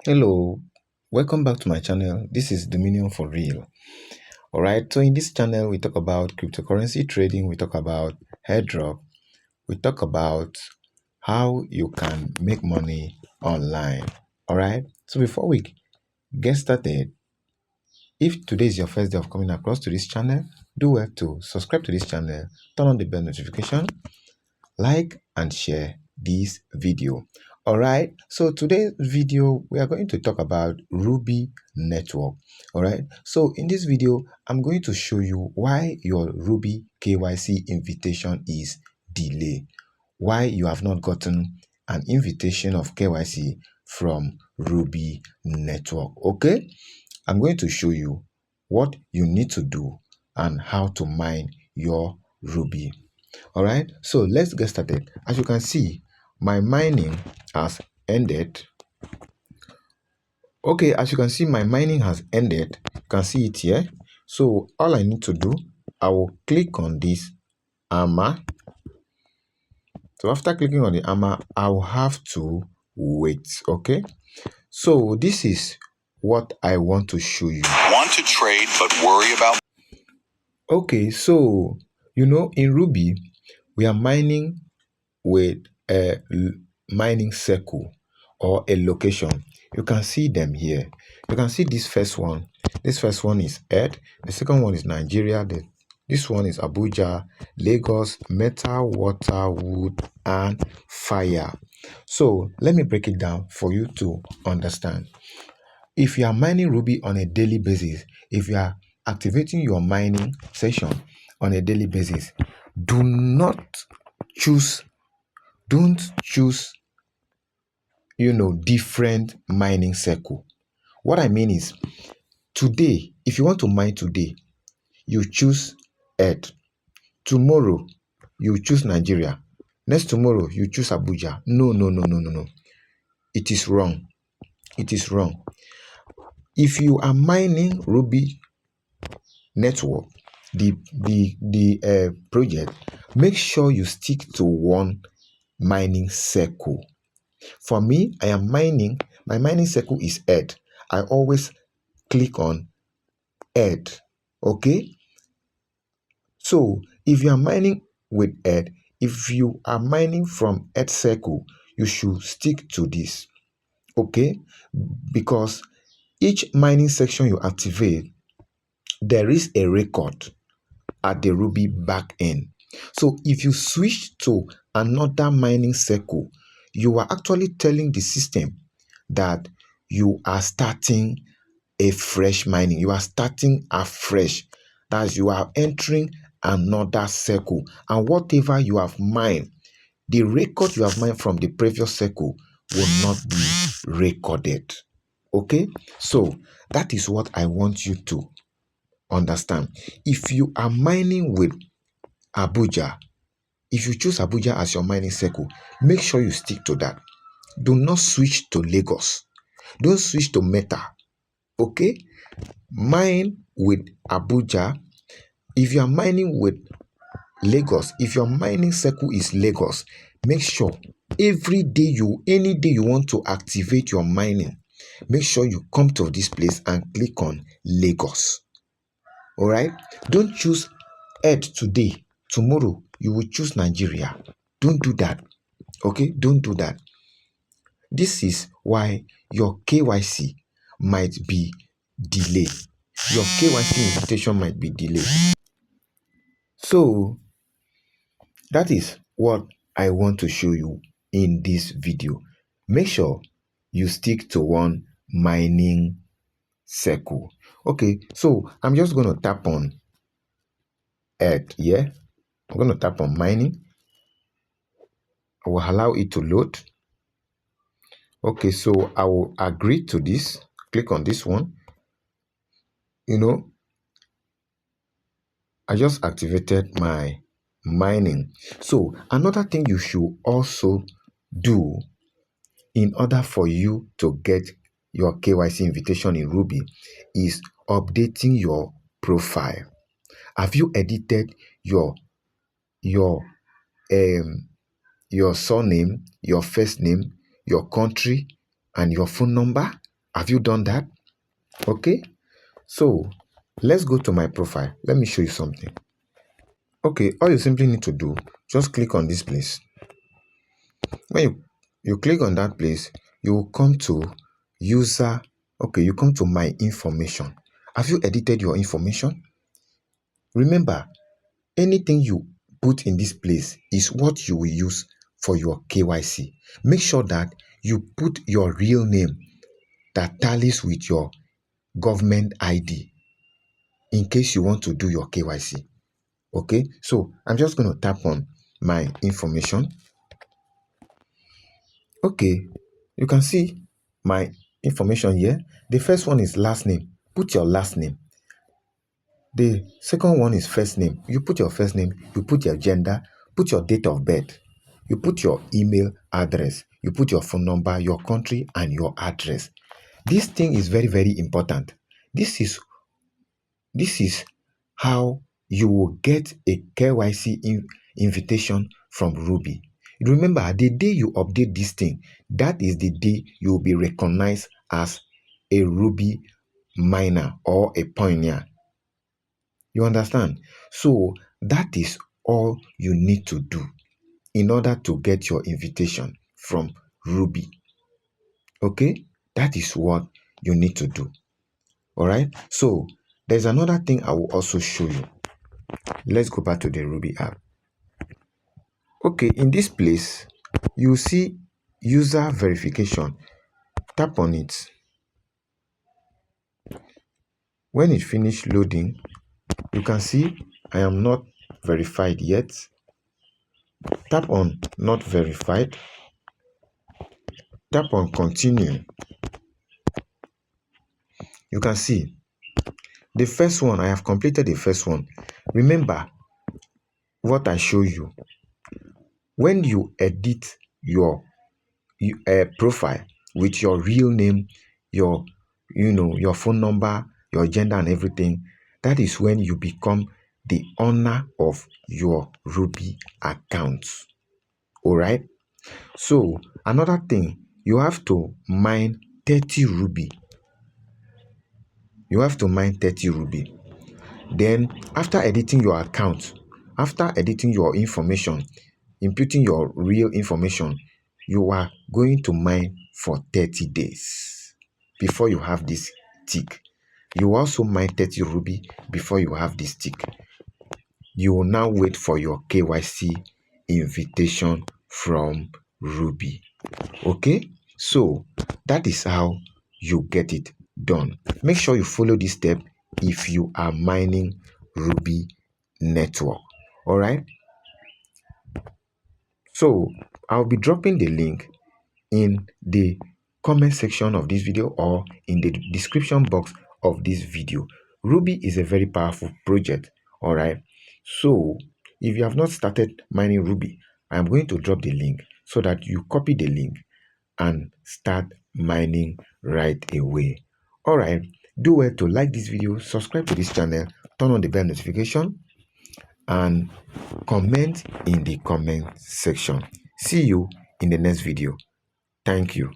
Hello, welcome back to my channel. This is Dominion for Real. All right, so in this channel, we talk about cryptocurrency trading, we talk about airdrop, we talk about how you can make money online. All right, so before we get started, if today is your first day of coming across to this channel, do well to subscribe to this channel, turn on the bell notification, like and share this video. All right, so today's video we are going to talk about Rubi Network. All right, so in this video I'm going to show you why your Rubi KYC invitation is delayed, why you have not gotten an invitation of KYC from Rubi Network. Okay, I'm going to show you what you need to do and how to mine your Rubi. All right, so let's get started. As you can see, my mining has ended. Okay, as you can see, my mining has ended. You can see it here. So all I need to do, I will click on this hammer. So after clicking on the hammer, I will have to wait. Okay, so this is what I want to show you. Want to trade but worry about. Okay, so in Ruby, we are mining with a mining circle or a location. You can see them here. You can see this first one. This first one is Earth. The second one is Nigeria. This one is Abuja, Lagos, metal, water, wood, and fire. So let me break it down for you to understand. If you are mining Ruby on a daily basis, if you are activating your mining session on a daily basis, do not choose don't choose different mining circle. What I mean is, today, if you want to mine today, you choose Earth. Tomorrow you choose Nigeria. Next tomorrow you choose Abuja. No. It is wrong. It is wrong. If you are mining Ruby Network, the project, make sure you stick to one mining circle. For me, I am mining, my mining circle is Earth. I always click on Earth. Okay? So, if you are mining with Earth, if you are mining from Earth circle, you should stick to this. Okay? Because each mining section you activate, there is a record at the Ruby backend. So, if you switch to another mining circle, you are actually telling the system that you are starting a fresh mining. You are starting afresh. That you are entering another circle. And whatever you have mined, the record you have mined from the previous circle will not be recorded. Okay? So that is what I want you to understand. If you are mining with Abuja, if you choose Abuja as your mining circle, make sure you stick to that. Do not switch to Lagos. Don't switch to Meta. Okay? Mine with Abuja. If you are mining with Lagos, if your mining circle is Lagos, make sure any day you want to activate your mining, make sure you come to this place and click on Lagos. All right? Don't choose Earth today. Tomorrow you will choose Nigeria. Don't do that. Okay? Don't do that. This is why your KYC might be delayed. Your KYC invitation might be delayed. So that is what I want to show you in this video. Make sure you stick to one mining circle. Okay, so I'm just going to tap on Earth here. I'm going to tap on mining. I will allow it to load. Okay, so I will agree to this. Click on this one. I just activated my mining. So another thing you should also do in order for you to get your KYC invitation in Ruby is updating your profile. Have you edited your surname, your first name, your country, and your phone number? Have you done that? Okay, so let's go to my profile. Let me show you something. Okay, all you simply need to do, just click on this place. When you click on that place, you will come to user. Okay, you come to my information. Have you edited your information? Remember, anything you put in this place is what you will use for your KYC. Make sure that you put your real name that tallies with your government ID in case you want to do your KYC. Okay, so I'm just going to tap on my information. Okay, you can see my information here. The first one is last name. Put your last name. The second one is first name. You put your first name, you put your gender, put your date of birth, you put your email address, you put your phone number, your country, and your address. This thing is very, very important. This is how you will get a KYC invitation from Ruby. Remember, the day you update this thing, that is the day you will be recognized as a Ruby miner or a pioneer. You understand? So that is all you need to do in order to get your invitation from Ruby. Okay? That is what you need to do. All right? So there's another thing I will also show you. Let's go back to the Ruby app. Okay, in this place, you see user verification. Tap on it. When it finishes loading, you can see I am not verified yet. Tap on not verified. Tap on continue. You can see the first one. I have completed the first one. Remember what I show you. When you edit your profile with your real name, your your phone number, your gender, and everything, that is when you become the owner of your Ruby account. All right. So another thing, you have to mine 30 Ruby. You have to mine 30 Ruby. Then after editing your account, after editing your information, inputting your real information, you are going to mine for 30 days before you have this tick. You also mine 30 Ruby before you have this tick. You will now wait for your KYC invitation from Ruby. Okay, so that is how you get it done. Make sure you follow this step if you are mining Rubi Network. All right, so I'll be dropping the link in the comment section of this video or in the description box of this video. Ruby is a very powerful project. All right, so if you have not started mining Ruby, I am going to drop the link so that you copy the link and start mining right away. All right, do well to like this video, subscribe to this channel, turn on the bell notification, and comment in the comment section. See you in the next video. Thank you.